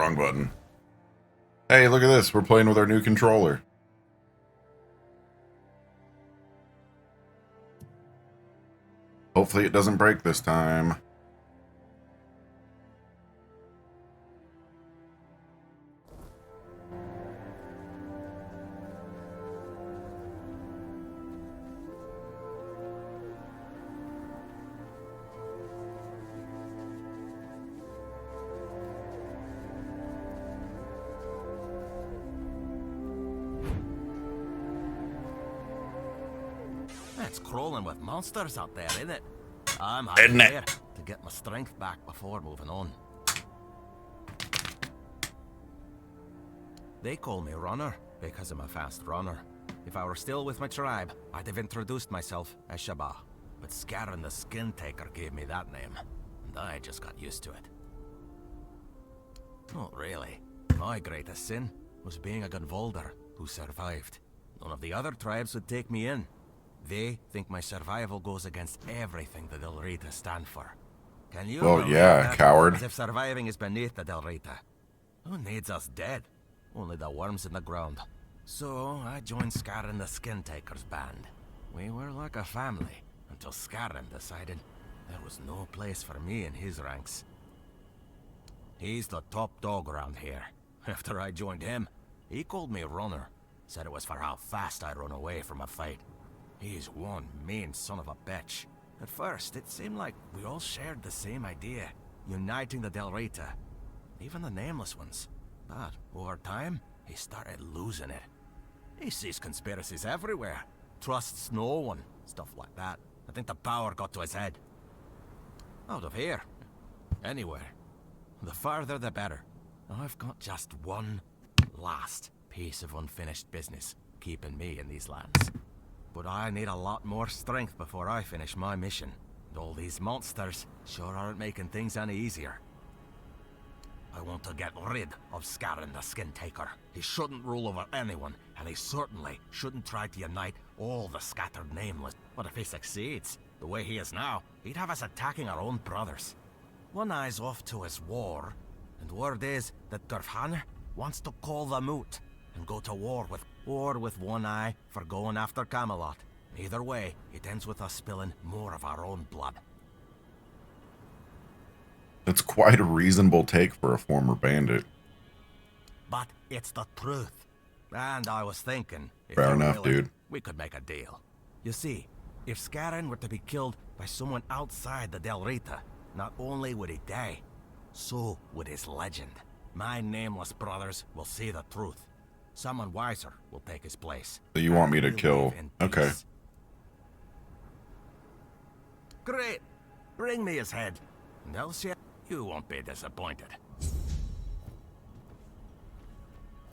Wrong button. Hey, look at this. We're playing with our new controller. Hopefully it doesn't break this time. It's crawling with monsters out there, isn't it? I'm Isn't hiding it? there to get my strength back before moving on. They call me Runner because I'm a fast runner. If I were still with my tribe, I'd have introduced myself as Shabba. But Scarin the Skin Taker gave me that name, and I just got used to it. Not really. My greatest sin was being a Gunvolder who survived. None of the other tribes would take me in. They think my survival goes against everything the Del Rita stand for. Can you Well, believe yeah, that? coward. As if surviving is beneath the Del Rita. Who needs us dead? Only the worms in the ground. So I joined Scarin the Skin Taker's band. We were like a family, until Scarin decided there was no place for me in his ranks. He's the top dog around here. After I joined him, he called me Runner. Said it was for how fast I run away from a fight. He's one mean son of a bitch. At first, it seemed like we all shared the same idea, uniting the Del Rita, even the Nameless ones. But over time, he started losing it. He sees conspiracies everywhere, trusts no one, stuff like that. I think the power got to his head. Out of here. Anywhere. The farther the better. I've got just one last piece of unfinished business keeping me in these lands. But I need a lot more strength before I finish my mission. And all these monsters sure aren't making things any easier. I want to get rid of Scarin the Skin Taker. He shouldn't rule over anyone, and he certainly shouldn't try to unite all the scattered Nameless. But if he succeeds, the way he is now, he'd have us attacking our own brothers. One Eye's off to his war, and word is that Gurfhan wants to call the moot and go to war with One Eye for going after Camelot. Either way, it ends with us spilling more of our own blood. That's quite a reasonable take for a former bandit. But it's the truth. And I was thinking, if Fair you're enough, willing, dude. we could make a deal. You see, if Scarin were to be killed by someone outside the Del Rita, not only would he die, so would his legend. My Nameless brothers will see the truth. Someone wiser will take his place. So you want me to We'll kill... live in Okay. peace. Great. Bring me his head. And I'll see you won't be disappointed.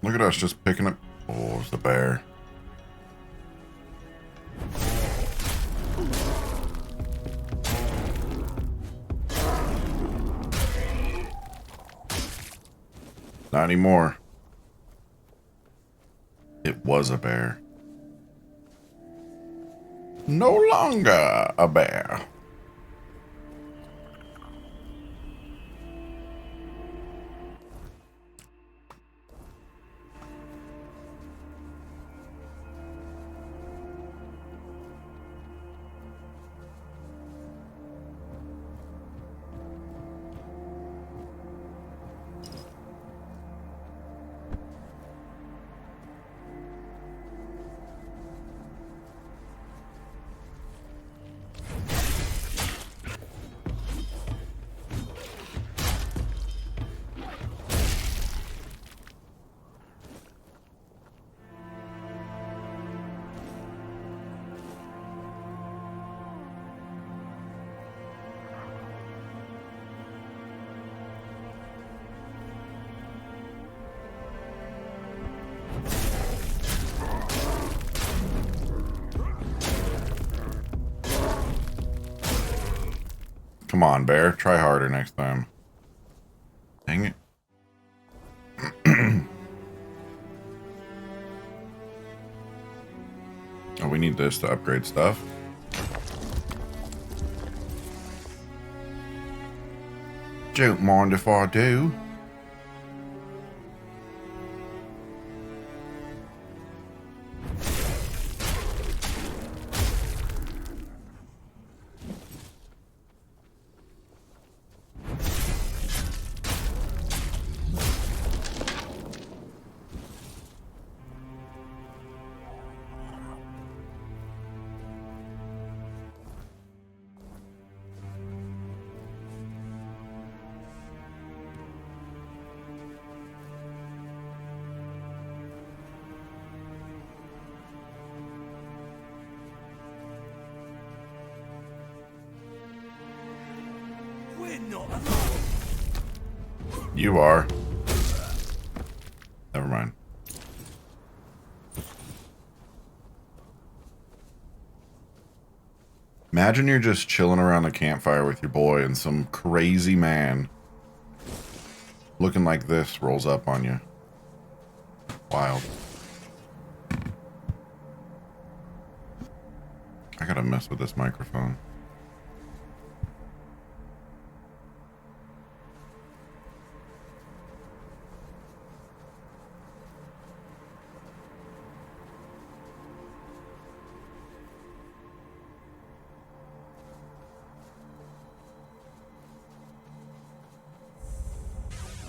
Look at us just picking up... Oh, it's the bear. Not anymore. It was a bear. No longer a bear. Come on, bear. Try harder next time. Dang it. Oh, we need this to upgrade stuff. Don't mind if I do. You are. Never mind. Imagine you're just chilling around the campfire with your boy and some crazy man looking like this rolls up on you. Wild. I gotta mess with this microphone.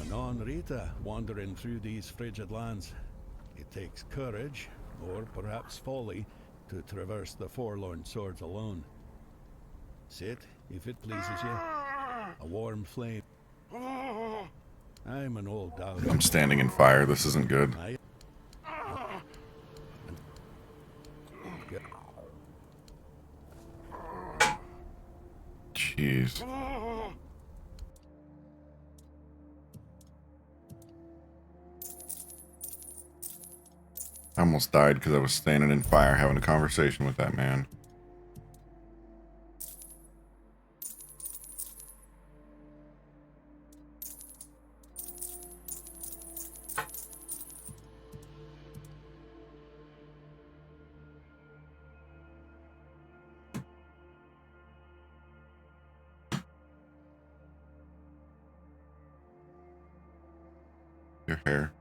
Anon Rita, wandering through these frigid lands. It takes courage, or perhaps folly, to traverse the forlorn swords alone. Sit, if it pleases you. A warm flame. I'm an old dog. I'm standing in fire. This isn't good. Jeez. I almost died because I was standing in fire having a conversation with that man. Your hair.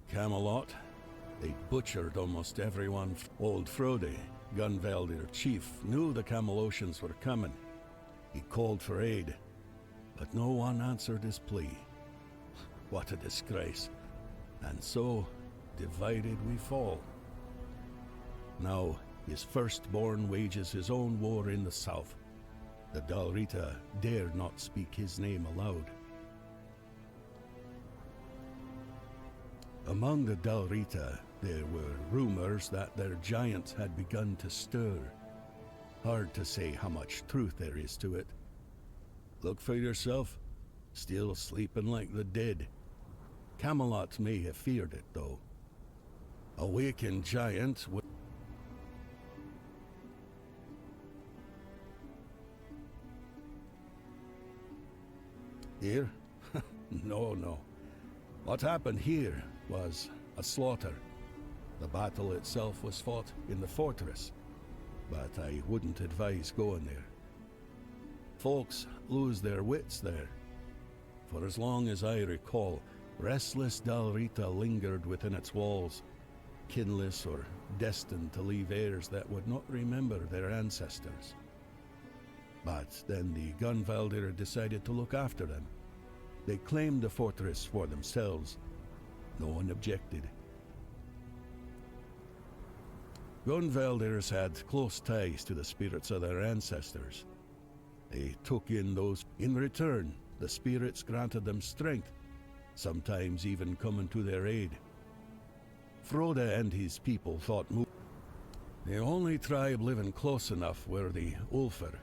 Camelot. They butchered almost everyone. Old Frode, Gunvaldir chief, knew the Camelosians were coming. He called for aid, but no one answered his plea. What a disgrace. And so, divided we fall. Now, his firstborn wages his own war in the south. The Dalrita dared not speak his name aloud. Among the Dalrita, there were rumors that their giants had begun to stir. Hard to say how much truth there is to it. Look for yourself. Still sleeping like the dead. Camelot may have feared it, though. A wakened giant would... Here? No. What happened here was a slaughter. The battle itself was fought in the fortress, but I wouldn't advise going there. Folks lose their wits there. For as long as I recall, restless Dalrita lingered within its walls, kinless or destined to leave heirs that would not remember their ancestors. But then the Gunvaldir decided to look after them. They claimed the fortress for themselves. No one objected. Gunvaldirs had close ties to the spirits of their ancestors. They took in those. In return, the spirits granted them strength, sometimes even coming to their aid. Frode and his people thought the only tribe living close enough were the Ulfar,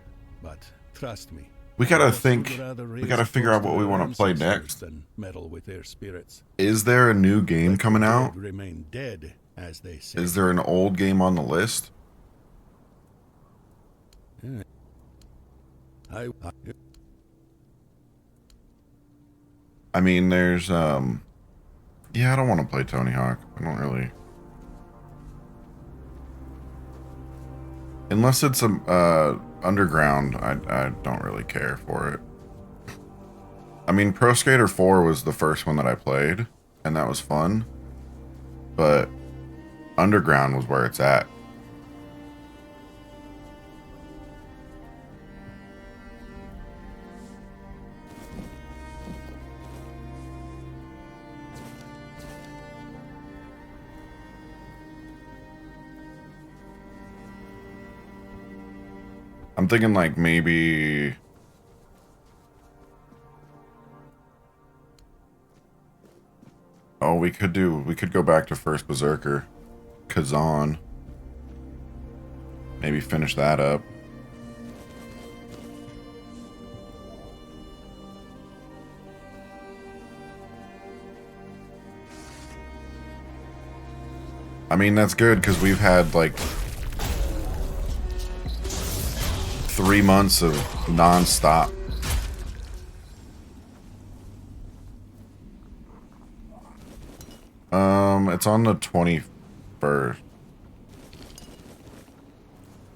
but trust me, We gotta figure out what we want to play next. Meddle with their spirits. Is there a new game coming out? Remain dead, as they say. Is there an old game on the list? Yeah. I mean, there's yeah, I don't want to play Tony Hawk. I don't really. Unless it's a Underground, I don't really care for it. I mean, Pro Skater 4 was the first one that I played, and that was fun. But Underground was where it's at. I'm thinking like maybe... Oh we could go back to First Berserker, Kazan. Maybe finish that up. I mean, that's good because we've had like 3 months of non-stop. It's on the 21st,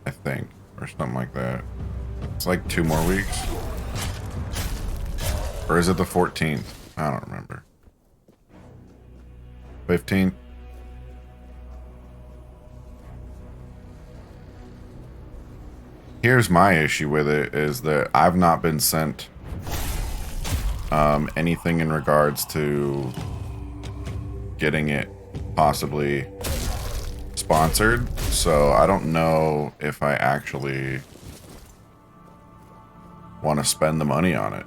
I think, or something like that. It's like 2 more weeks. Or is it the 14th? I don't remember. 15th? Here's my issue with it, is that I've not been sent anything in regards to getting it possibly sponsored, so I don't know if I actually want to spend the money on it.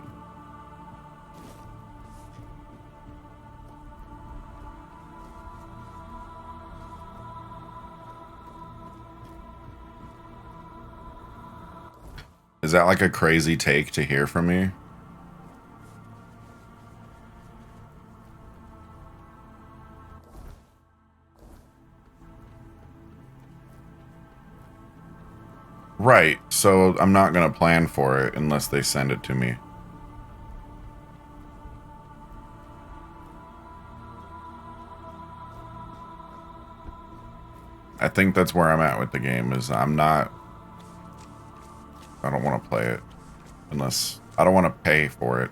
Is that like a crazy take to hear from me? Right, so I'm not going to plan for it unless they send it to me. I think that's where I'm at with the game, is I don't want to play it unless I don't want to pay for it.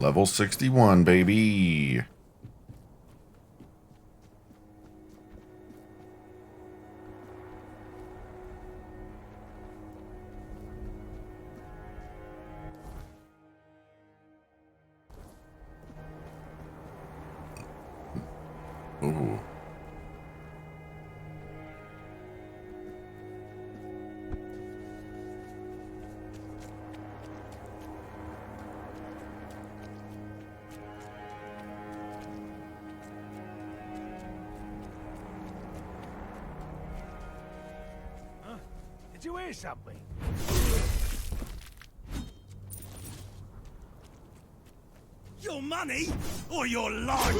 Level 61, baby. Ooh. Did you hear something? Your money or your life?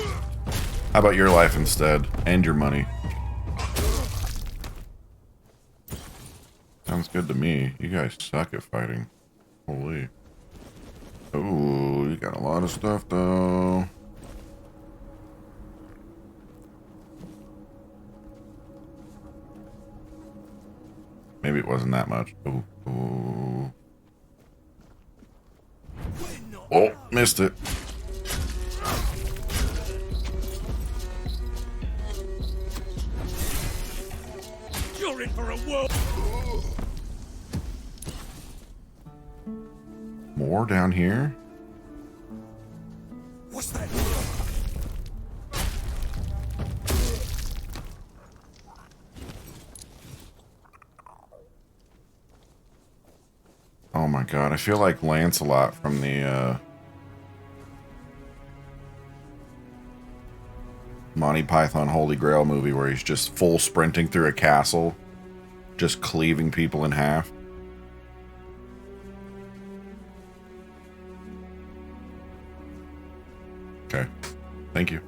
How about your life instead? And your money. Sounds good to me. You guys suck at fighting. Holy. Ooh, you got a lot of stuff though. Maybe it wasn't that much. Ooh, ooh. Oh, missed it. You're in for a whirl. More down here? What's that? Oh my god, I feel like Lancelot from the Monty Python Holy Grail movie where he's just full sprinting through a castle, just cleaving people in half. Okay, thank you.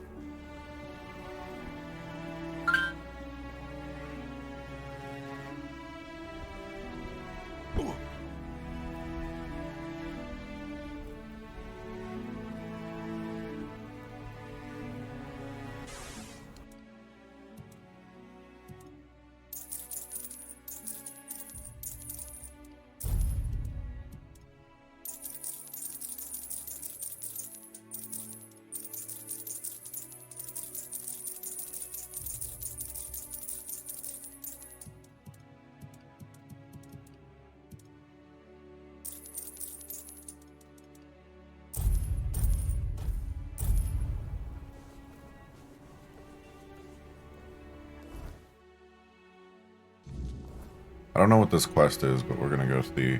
I don't know what this quest is, but we're gonna go see.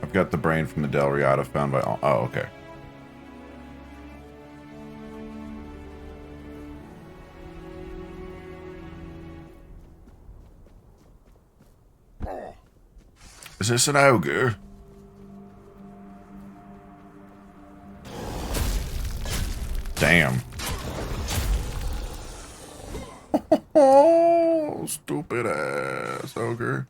I've got the brain from the Del Riata found by... Oh, okay. Is this an ogre? Damn. Oh, stupid ass ogre.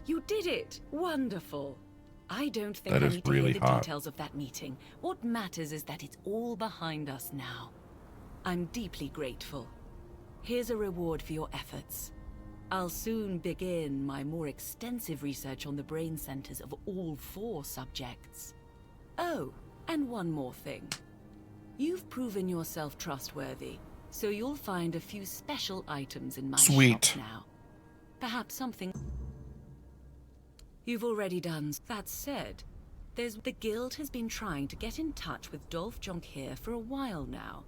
You did it! Wonderful. I don't think That I is need to really hear the hot. details of that meeting. What matters is that it's all behind us now. I'm deeply grateful. Here's a reward for your efforts. I'll soon begin my more extensive research on the brain centers of all 4 subjects. Oh, and one more thing. You've proven yourself trustworthy, so you'll find a few special items in my Sweet. shop now. Perhaps something you've already done. That said, the guild has been trying to get in touch with Dolph Jonquier for a while now.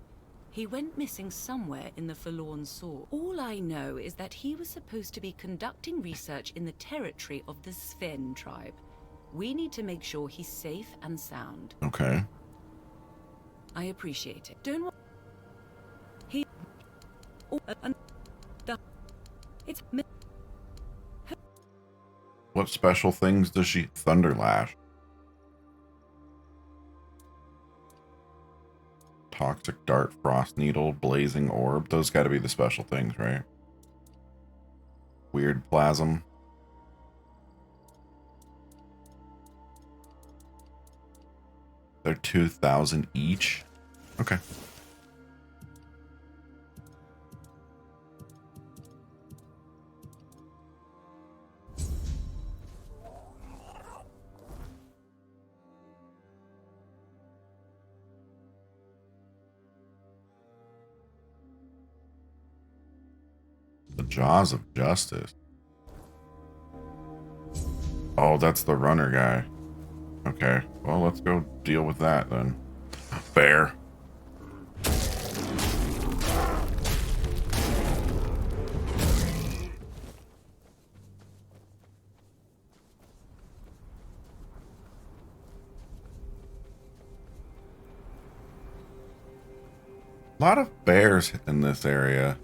He went missing somewhere in the Forlorn Sword. All I know is that he was supposed to be conducting research in the territory of the Sven tribe. We need to make sure he's safe and sound. Okay. I appreciate it. Don't worry. He... Oh, it's... What special things does she... Thunderlash. Toxic Dart, Frost Needle, Blazing Orb. Those gotta be the special things, right? Weird Plasm. They're 2,000 each? Okay. The Jaws of Justice. Oh, that's the runner guy. Okay, well, let's go deal with that then. Bear. A lot of bears in this area.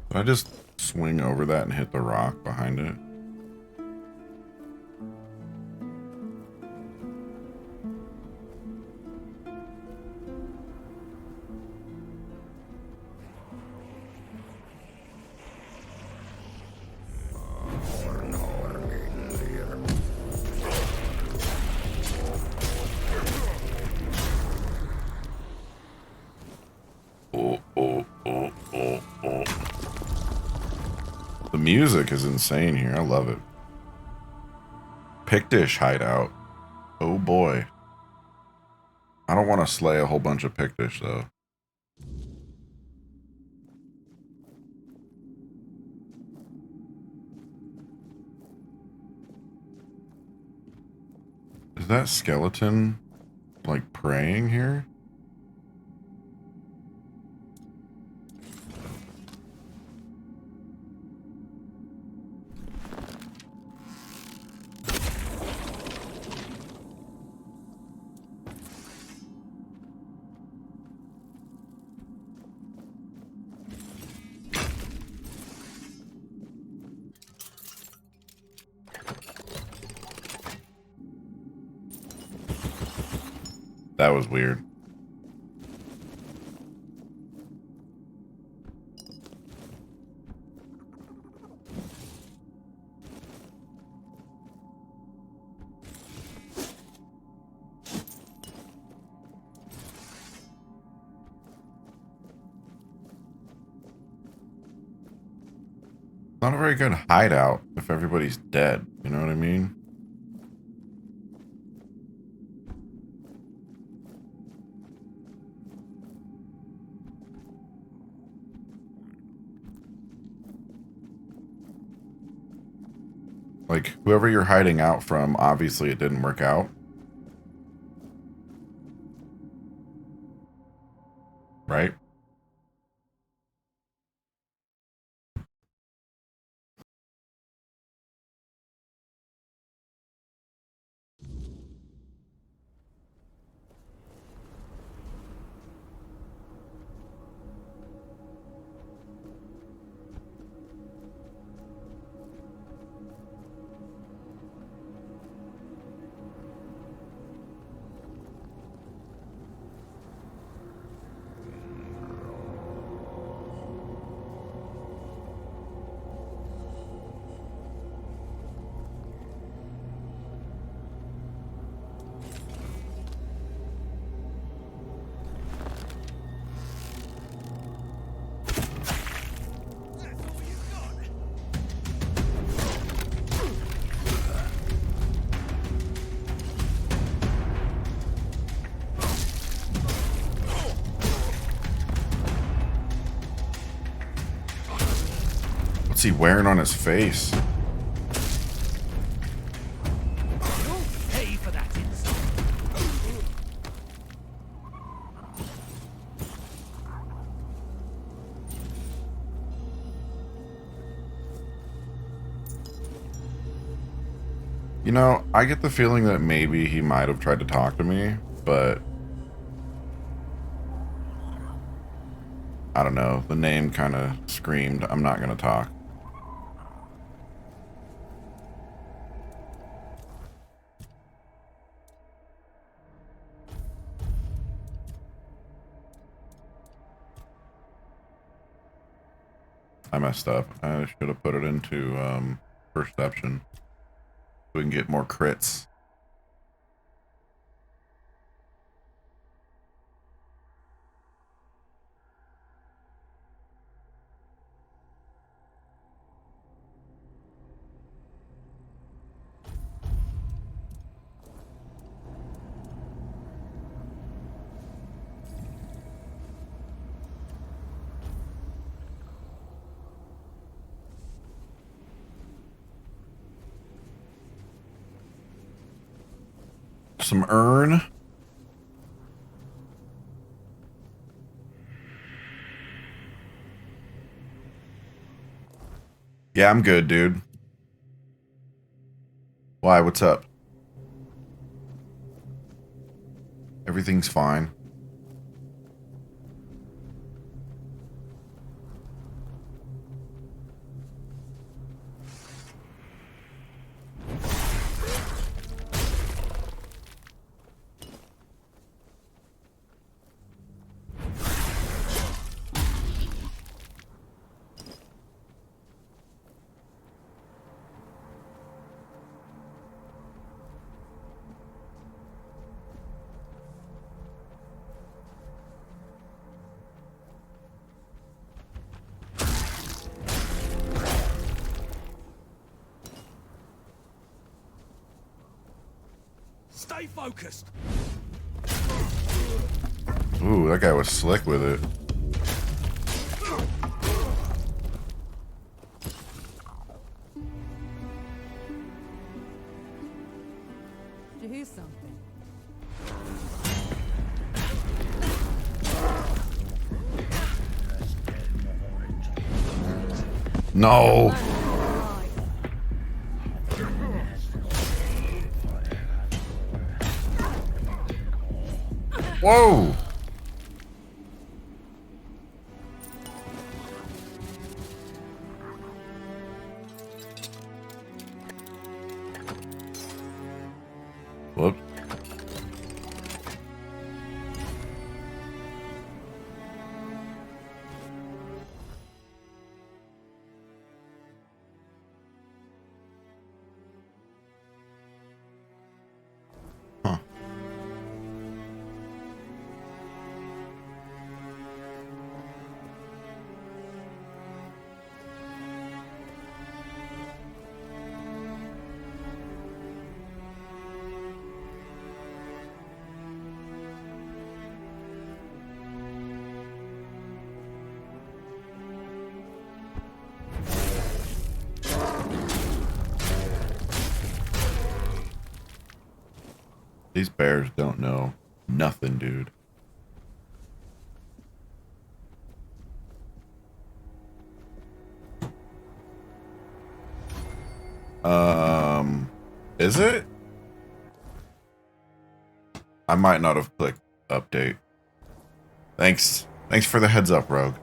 Did I just swing over that and hit the rock behind it? The music is insane here. I love it. Pictish hideout. Oh boy. I don't want to slay a whole bunch of Pictish though. Is that skeleton like praying here? That was weird. Not a very good hideout if everybody's dead. You know what I mean? Like, whoever you're hiding out from, obviously it didn't work out. Right? What's he wearing on his face? Pay for that insult. You know, I get the feeling that maybe he might have tried to talk to me, but I don't know. The name kind of screamed, I'm not going to talk. I messed up. I should have put it into perception so we can get more crits. Some urn. Yeah, I'm good, dude. Why? What's up? Everything's fine. Stay focused. Ooh, that guy was slick with it. Did you hear something? No. Whoa. Whoops. Huh. These bears don't know nothing, dude. Is it? I might not have clicked update. Thanks for the heads up, Rogue.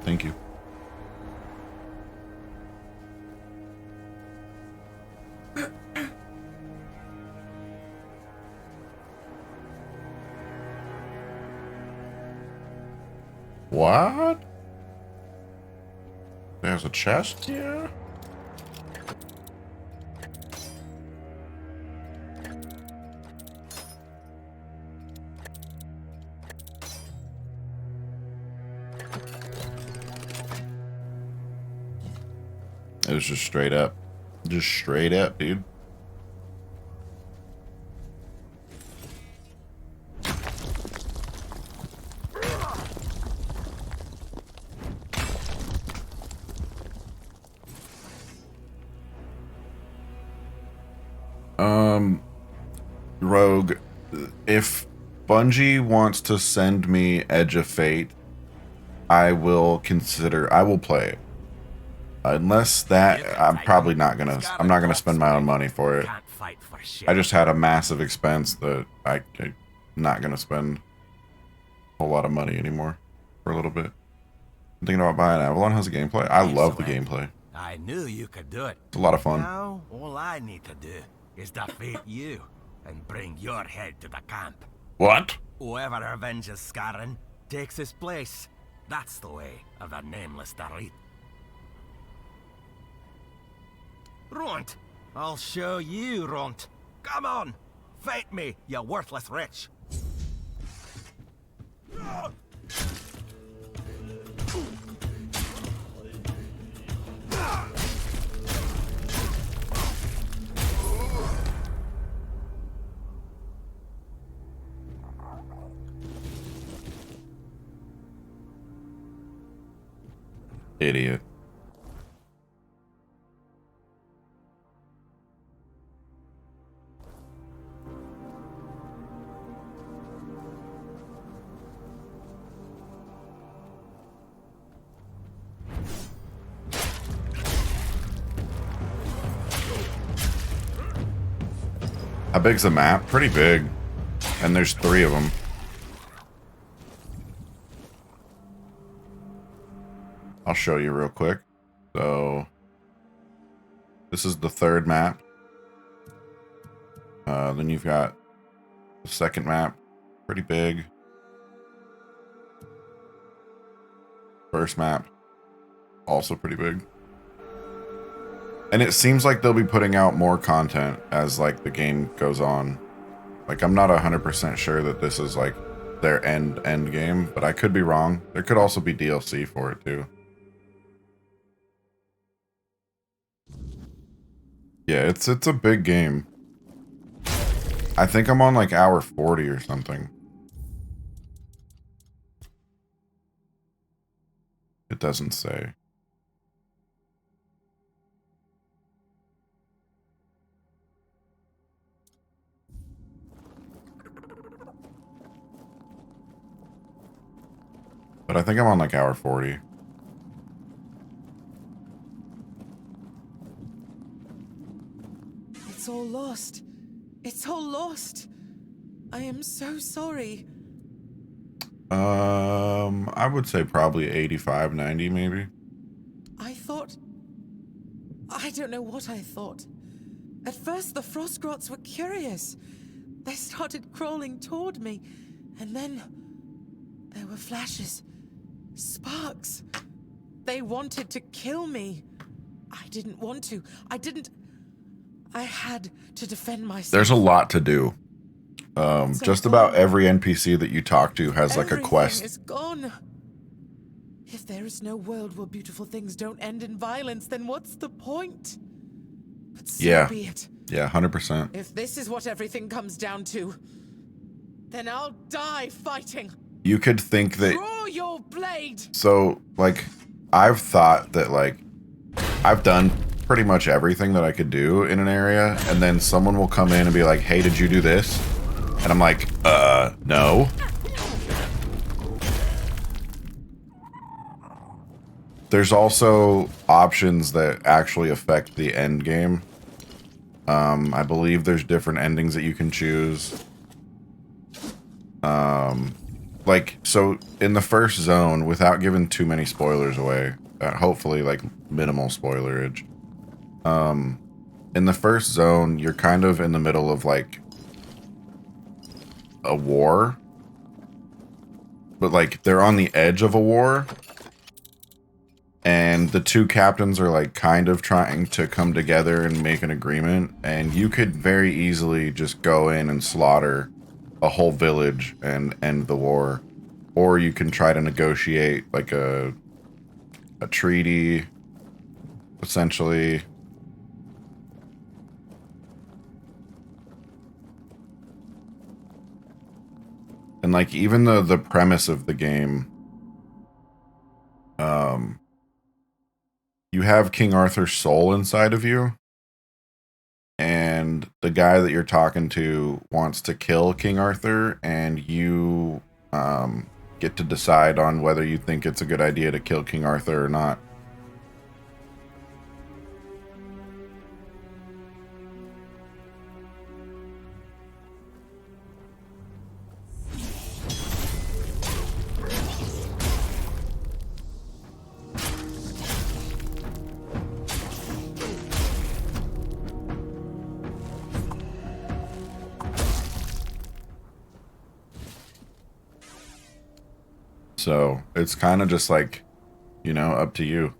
Thank you. What? There's a chest here? It was just straight up. Just straight up, dude. Rogue, if Bungie wants to send me Edge of Fate, I will play it. Unless that, I'm not gonna spend my own money for it. I just had a massive expense that I'm not gonna spend a whole lot of money anymore for a little bit. I'm thinking about buying Avalon. How's the gameplay? I love the gameplay. I knew you could do it. It's a lot of fun. Now, all I need to do is defeat you and bring your head to the camp. What? Whoever avenges Scarran takes his place. That's the way of the nameless Darit. Runt! I'll show you, Runt. Come on! Fight me, you worthless wretch! Idiot. How big's the map? Pretty big. And there's 3 of them. I'll show you real quick. So, this is the 3rd map. Then you've got the 2nd map. Pretty big. 1st map. Also pretty big. And it seems like they'll be putting out more content as like the game goes on. Like I'm not 100% sure that this is like their end game, but I could be wrong. There could also be DLC for it too. Yeah, it's a big game. I think I'm on like hour 40 or something. It doesn't say. But I think I'm on like hour 40. It's all lost. It's all lost. I am so sorry. I would say probably 85, 90 maybe. I don't know what I thought. At first, the Frostgrots were curious. They started crawling toward me, and then there were flashes, sparks. They wanted to kill me. I didn't want to. I had to defend myself. There's a lot to do. Just about every NPC that you talk to has like a quest. Everything is gone. If there is no world where beautiful things don't end in violence, then what's the point? But so be it. Yeah, 100%. If this is what everything comes down to, then I'll die fighting. You could think that... Draw your blade! So, like, I've thought that, like, I've done pretty much everything that I could do in an area, and then someone will come in and be like, hey, did you do this? And I'm like, no. There's also options that actually affect the end game. I believe there's different endings that you can choose. Like, so in the first zone, without giving too many spoilers away, hopefully like minimal spoilerage. In the first zone, you're kind of in the middle of like a war, but like they're on the edge of a war, and the two captains are like kind of trying to come together and make an agreement, and you could very easily just go in and slaughter a whole village and end the war, or you can try to negotiate like a treaty, essentially. And like even the premise of the game, you have King Arthur's soul inside of you, and the guy that you're talking to wants to kill King Arthur, and you get to decide on whether you think it's a good idea to kill King Arthur or not. So it's kind of just like, you know, up to you.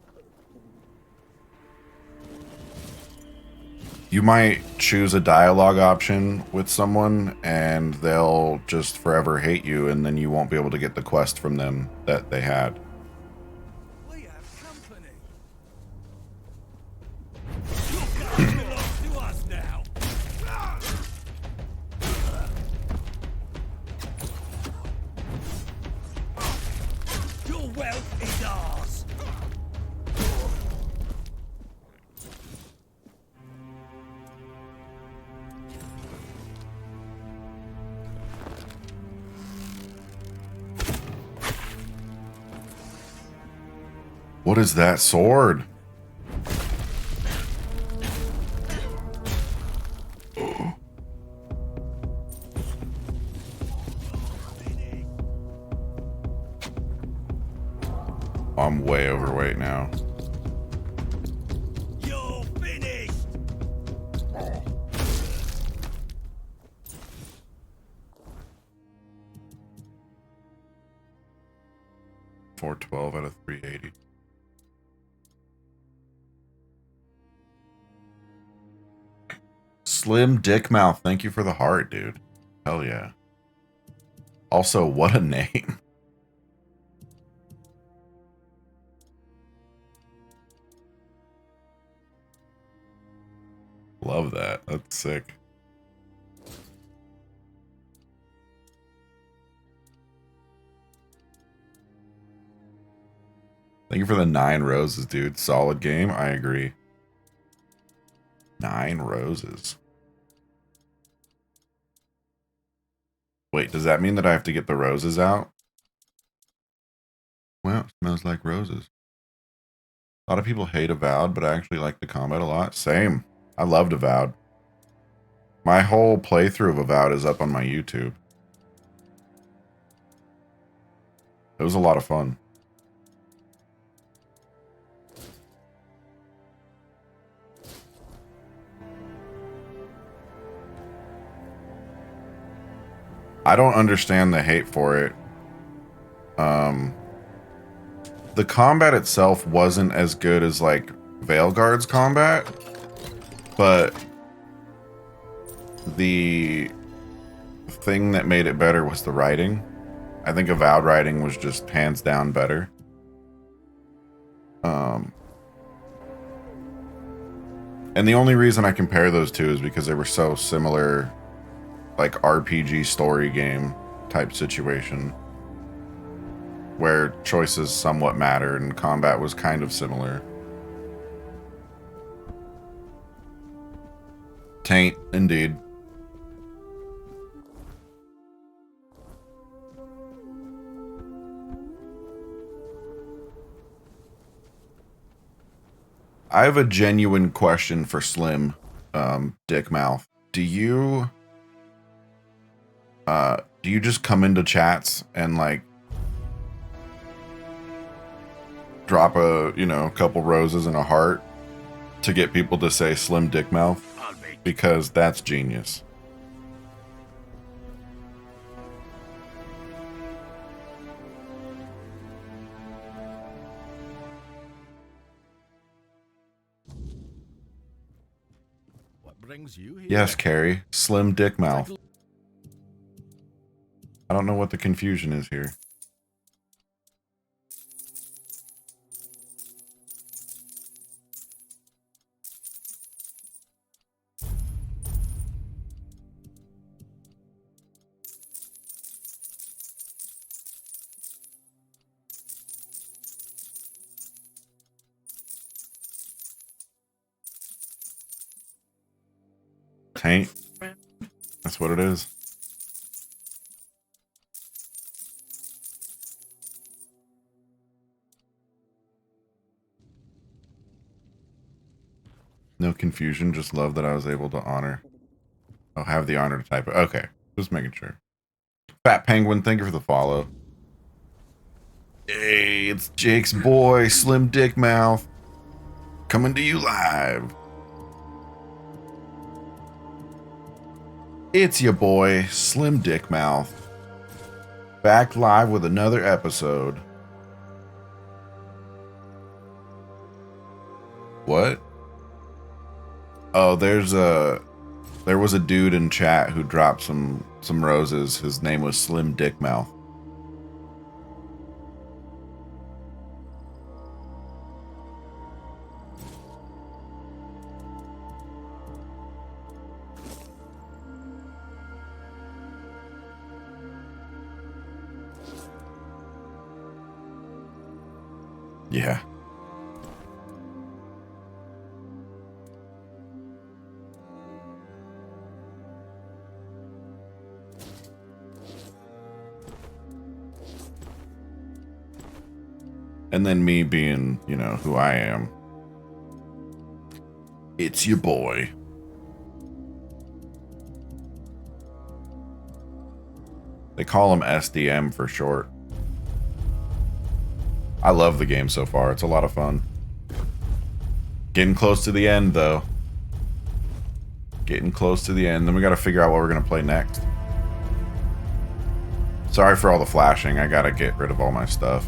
You might choose a dialogue option with someone and they'll just forever hate you, and then you won't be able to get the quest from them that they had. We have company. You guys belong to us now. Your wealth is ours. What is that sword? I'm way overweight now. You're finished. 412 out of 380. Slim Dick Mouth, thank you for the heart, dude. Hell yeah. Also, what a name. Love that. That's sick. Thank you for the 9 roses, dude. Solid game. I agree. 9 roses. Wait, does that mean that I have to get the roses out? Wow, it smells like roses. A lot of people hate Avowed, but I actually like the combat a lot. Same. I loved Avowed. My whole playthrough of Avowed is up on my YouTube. It was a lot of fun. I don't understand the hate for it. the combat itself wasn't as good as like Veilguard's combat, but the thing that made it better was the writing. I think Avowed writing was just hands down better. And the only reason I compare those two is because they were so similar, like RPG story game type situation, where choices somewhat mattered and combat was kind of similar. Taint, indeed. I have a genuine question for Slim, Dickmouth. Do you just come into chats and like drop a, couple roses and a heart to get people to say Slim Dickmouth? Because that's genius. Brings you here? Yes, Carrie. Slim Dickmouth. I don't know what the confusion is here. Taint. That's what it is. No confusion, just love that I was able to honor. Oh, have the honor to type it. Okay, just making sure. Fat Penguin, thank you for the follow. Hey, it's Jake's boy, Slim Dickmouth, coming to you live. It's your boy, Slim Dickmouth, back live with another episode. What? Oh, there was a dude in chat who dropped some roses. His name was Slim Dickmouth. Yeah. And then me being, who I am. It's your boy. They call him SDM for short. I love the game so far. It's a lot of fun. Getting close to the end, though. Getting close to the end. Then we gotta figure out what we're gonna play next. Sorry for all the flashing. I gotta get rid of all my stuff.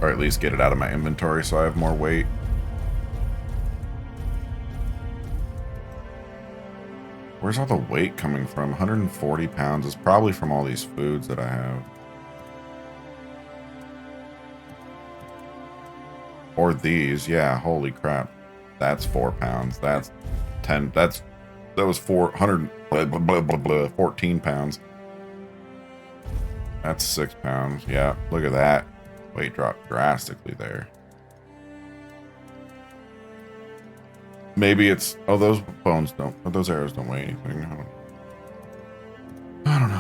Or at least get it out of my inventory so I have more weight. Where's all the weight coming from? 140 pounds. It's probably from all these foods that I have. Or these, yeah, holy crap. That's 4 pounds. That's 10. That was 14 pounds. That's 6 pounds. Yeah, look at that. Weight dropped drastically there. Maybe it's, oh, those bones don't, or those arrows don't weigh anything. I don't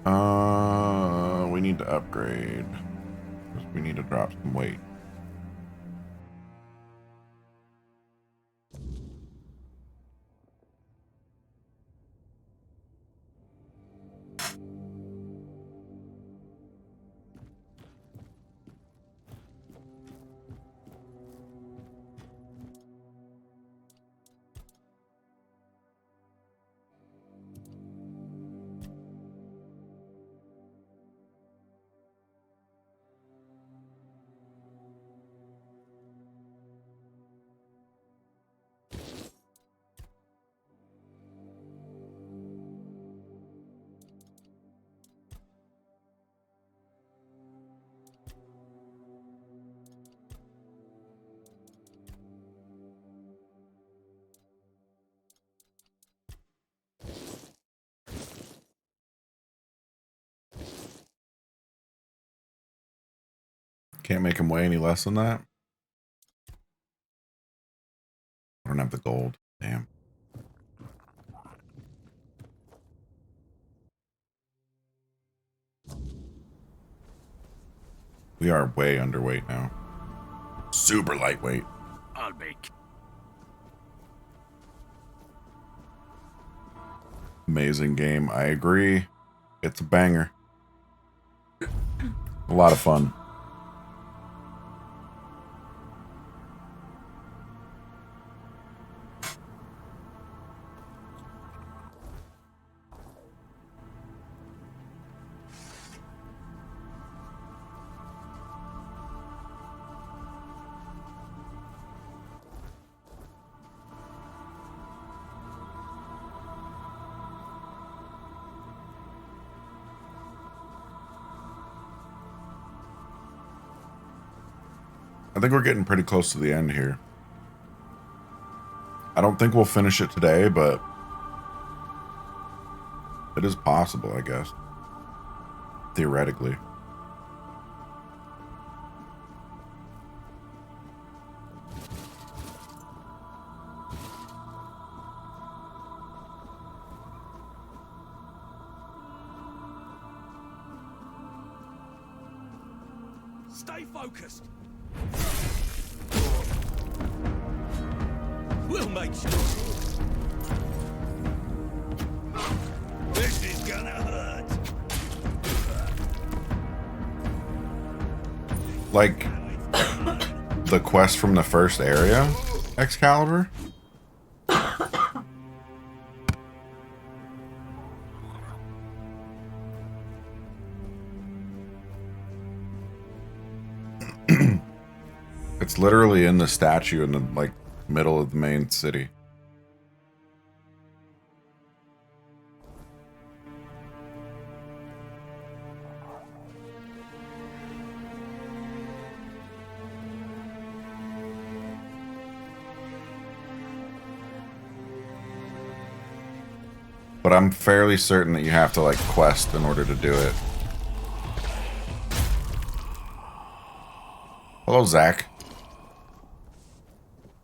know. We need to upgrade. We need to drop some weight. Can't make him weigh any less than that. I don't have the gold. Damn. We are way underweight now. Super lightweight. I'll make. Amazing game. I agree. It's a banger. A lot of fun. I think we're getting pretty close to the end here. I don't think we'll finish it today, but it is possible, I guess. Theoretically. Stay focused. We'll make sure. This is gonna hurt. Like the quest from the first area, Excalibur? It's literally in the statue in the like middle of the main city. But I'm fairly certain that you have to like quest in order to do it. Hello, Zach.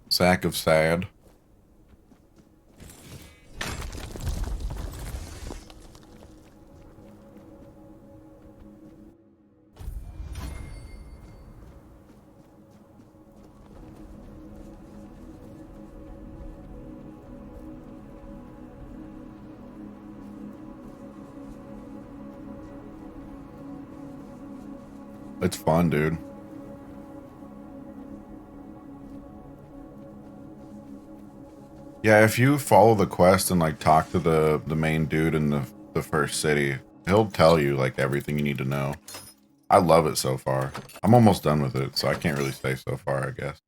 Sack of sad. It's fun, dude. Yeah, if you follow the quest and like talk to the main dude in the first city, he'll tell you like everything you need to know. I love it so far. I'm almost done with it, so I can't really say so far, I guess.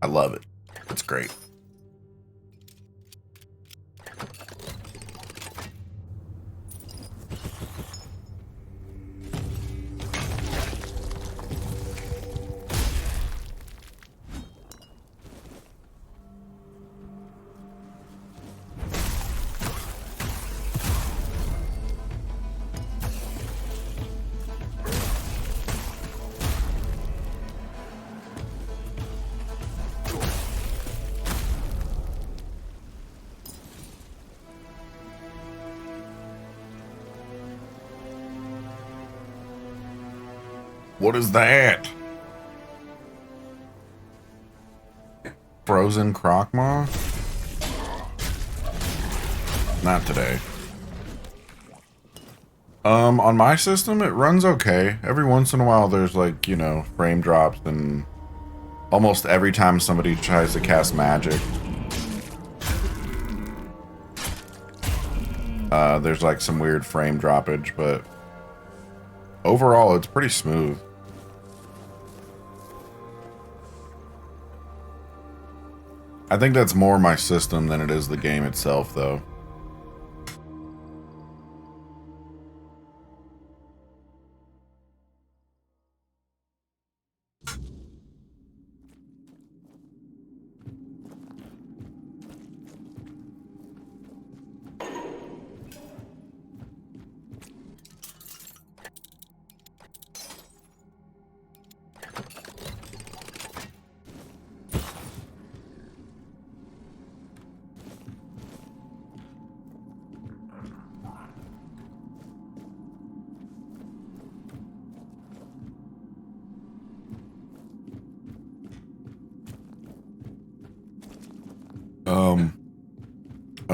I love it. It's great. What is that? Frozen Croc-Maw? Not today. On my system, it runs okay. Every once in a while, there's like, you know, frame drops, and almost every time somebody tries to cast magic, there's like some weird frame droppage, but overall, it's pretty smooth. I think that's more my system than it is the game itself, though.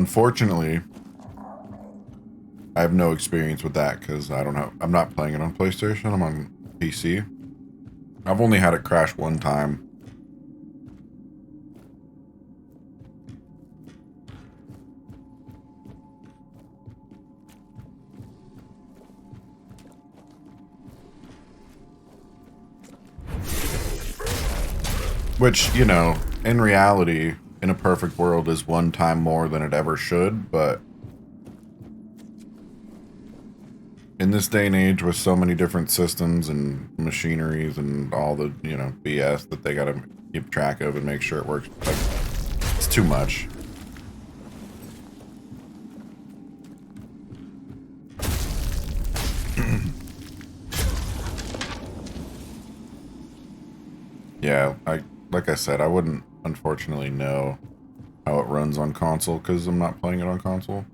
Unfortunately, I have no experience with that because I don't know. I'm not playing it on PlayStation. I'm on PC. I've only had it crash one time. Which, you know, in reality, in a perfect world, is one time more than it ever should, but in this day and age with so many different systems and machineries and all the, you know, BS that they gotta keep track of and make sure it works, like, it's too much. Yeah, like I said, I wouldn't unfortunately know how it runs on console because I'm not playing it on console.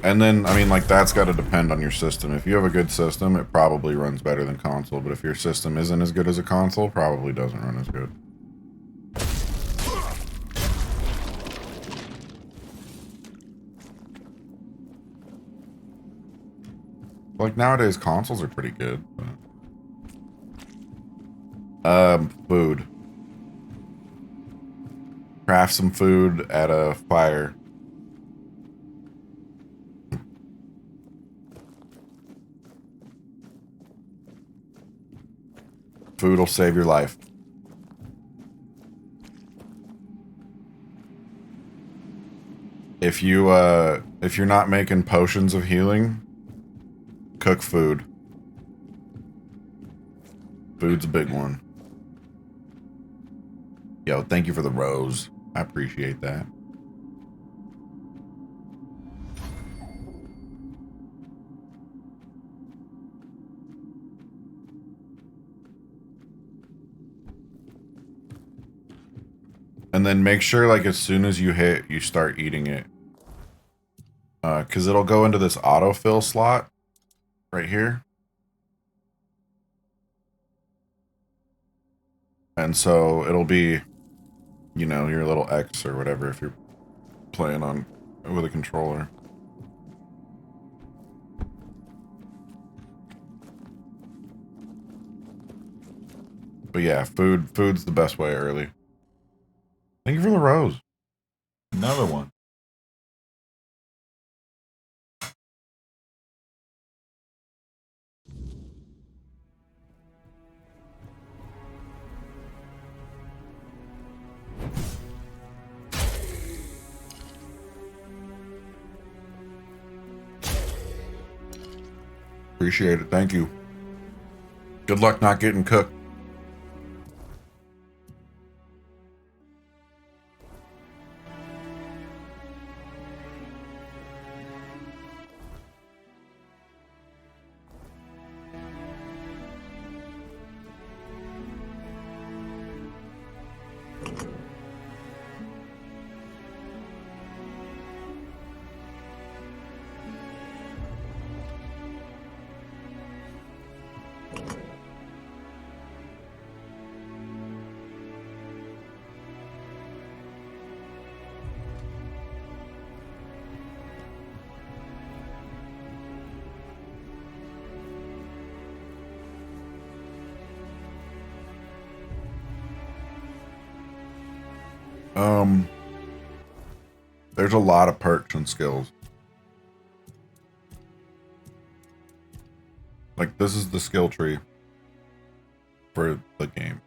And then, I mean, like, that's got to depend on your system. If you have a good system, it probably runs better than console. But if your system isn't as good as a console, probably doesn't run as good. Like, nowadays, consoles are pretty good. But... food. Craft some food at a fire. Food will save your life. If you're not making potions of healing, cook food. Food's a big one. Yo, thank you for the rose. I appreciate that. And then make sure, like, as soon as you hit, you start eating it. Because it'll go into this autofill slot right here. And so it'll be, you know, your little X or whatever if you're playing on with a controller. But yeah, food's the best way early. Thank you for the rose. Another one. Appreciate it. Thank you. Good luck not getting cooked. There's a lot of perks and skills. Like, this is the skill tree for the game.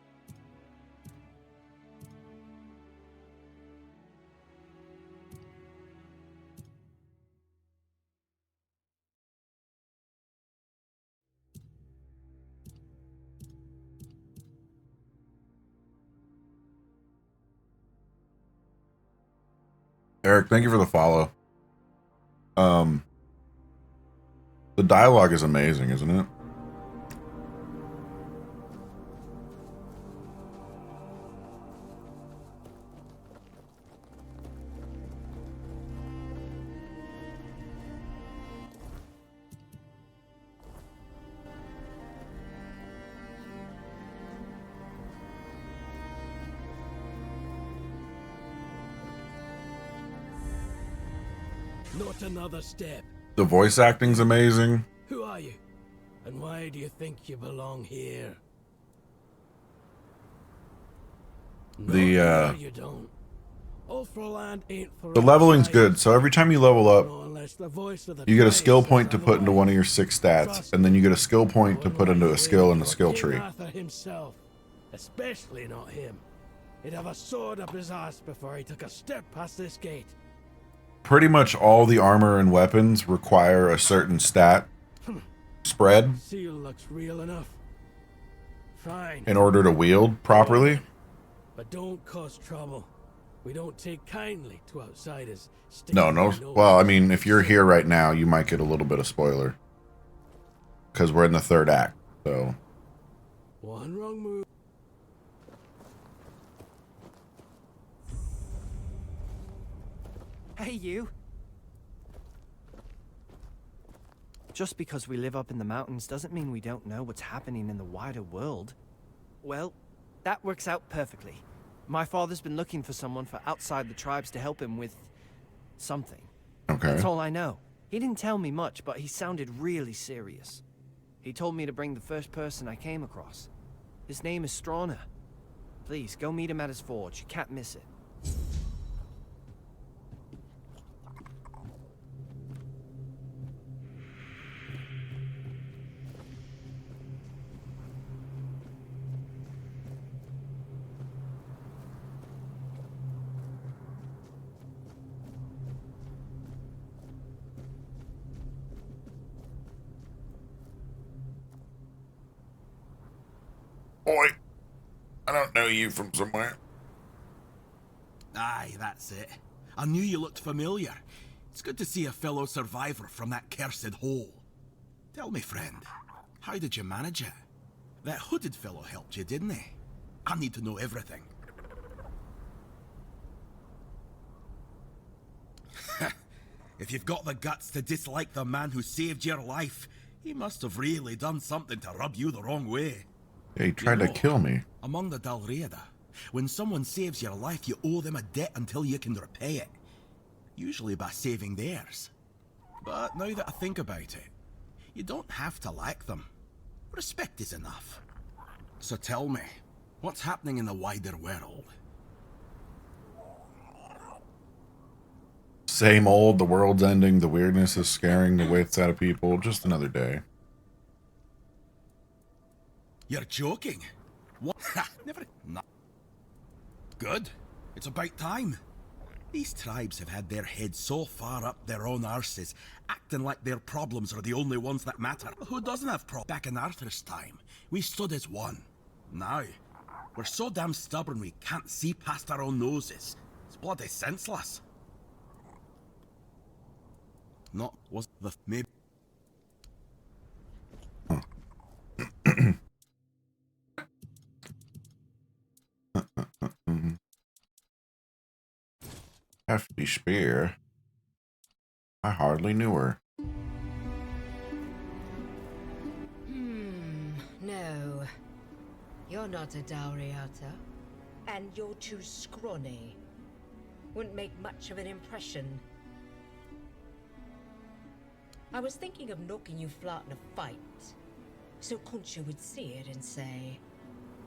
Eric, thank you for the follow. The dialogue is amazing, isn't it? Not another step. The voice acting's amazing. Who are you? And why do you think you belong here? No, you don't. Ulfraland ain't for The leveling's outsiders. good, so every time you level up, No, unless the voice of the you get a Christ skill says point to put into one of otherwise. your 6 stats, Trust and then me. you get a skill point to put into a skill in the skill King tree. Arthur himself, especially not him. He'd have a sword up his ass before he took a step past this gate. Pretty much all the armor and weapons require a certain stat spread Seal looks real enough. Fine. in order to wield properly. But don't cause trouble. We don't take kindly to outsiders. sticking No. their nose Well, I mean, if you're here right now, you might get a little bit of spoiler. Because we're in the 3rd act, so... One wrong move. Hey, you. Just because we live up in the mountains doesn't mean we don't know what's happening in the wider world. Well, that works out perfectly. My father's been looking for someone for outside the tribes to help him with something. Okay. That's all I know. He didn't tell me much, but he sounded really serious. He told me to bring the first person I came across. His name is Strana. Please, go meet him at his forge. You can't miss it. Boy, I don't know you from somewhere. Aye, that's it. I knew you looked familiar. It's good to see a fellow survivor from that cursed hole. Tell me, friend, how did you manage it? That hooded fellow helped you, didn't he? I need to know everything. If you've got the guts to dislike the man who saved your life, he must have really done something to rub you the wrong way. Yeah, he tried to kill me. Among the Dalriada, when someone saves your life, you owe them a debt until you can repay it. Usually by saving theirs. But now that I think about it, you don't have to like them. Respect is enough. So tell me, what's happening in the wider world? Same old, the world's ending, the weirdness is scaring the wits out of people. Just another day. You're joking? What? Never. No. Good. It's about time. These tribes have had their heads so far up their own arses, acting like their problems are the only ones that matter. Who doesn't have problems? Back in Arthur's time, we stood as one. Now, we're so damn stubborn we can't see past our own noses. It's bloody senseless. Not was the maybe. Hefty spear. I hardly knew her. No. You're not a Dalriata. And you're too scrawny. Wouldn't make much of an impression. I was thinking of knocking you flat in a fight. So Concha would see it and say,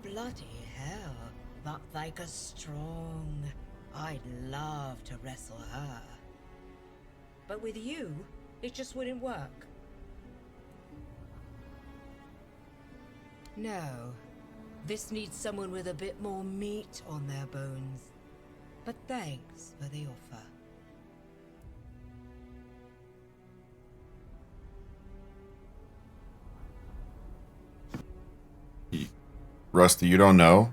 bloody hell, that Thyka's strong. I'd love to wrestle her. But with you, it just wouldn't work. No. This needs someone with a bit more meat on their bones. But thanks for the offer. Rusty, you don't know?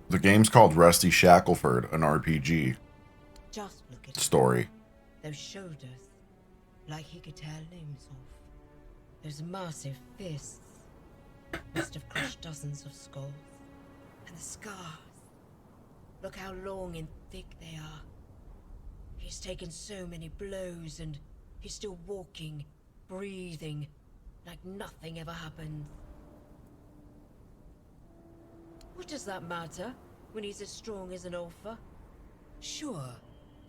The game's called Rusty Shackleford, an RPG Just look at story. those shoulders, like he could tear limbs off. Those massive fists must have crushed dozens of skulls. And the scars. Look how long and thick they are. He's taken so many blows and he's still walking, breathing, like nothing ever happened. What does that matter when he's as strong as an Ulfa? Sure,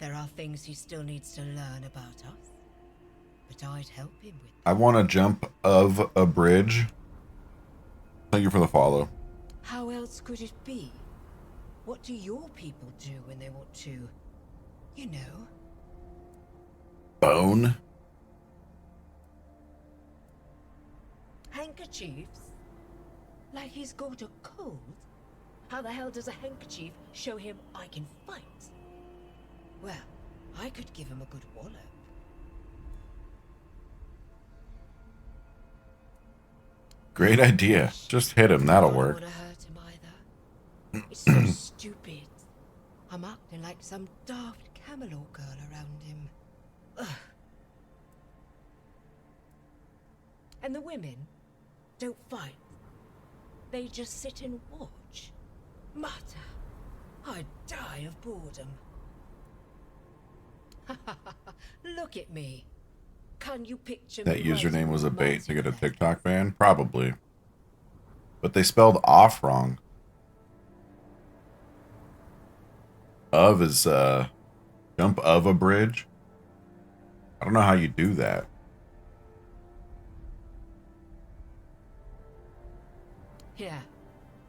There are things he still needs to learn about us, but I'd help him with. I want to jump of a bridge. Thank you for the follow. How else could it be? What do your people do when they want to, you know? Bone? Handkerchiefs? Like he's got a cold? How the hell does a handkerchief show him I can fight? Well, I could give him a good wallop. Great idea. Just hit him. That'll I don't work. want to hurt him either. It's so stupid. I'm acting like some daft Camelot girl around him. Ugh. And the women don't fight. They just sit and watch. Mata, I'd die of boredom. Look at me. Can you picture That me username was a rising bait to get a mountain TikTok ban? Probably. But they spelled off wrong. Of is, jump of a bridge. I don't know how you do that. Yeah,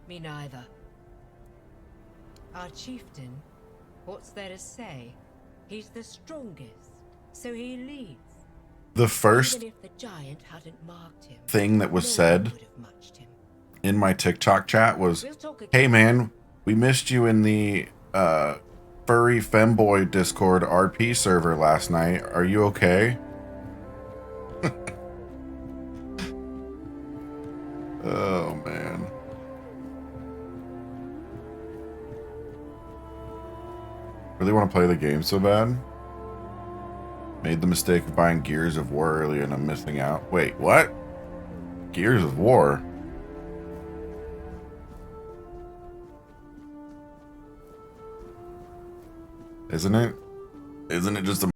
me neither. Our chieftain, what's there to say? He's the strongest, so he leads. The first Even if the giant hadn't marked him, thing that was no one said would have matched him. in my TikTok chat was, We'll talk again. hey man, we missed you in the furry femboy Discord RP server last night. Are you okay? Oh man. Really want to play the game so bad. Made the mistake of buying Gears of War early and I'm missing out. Wait, what? Gears of War? Isn't it? Isn't it just a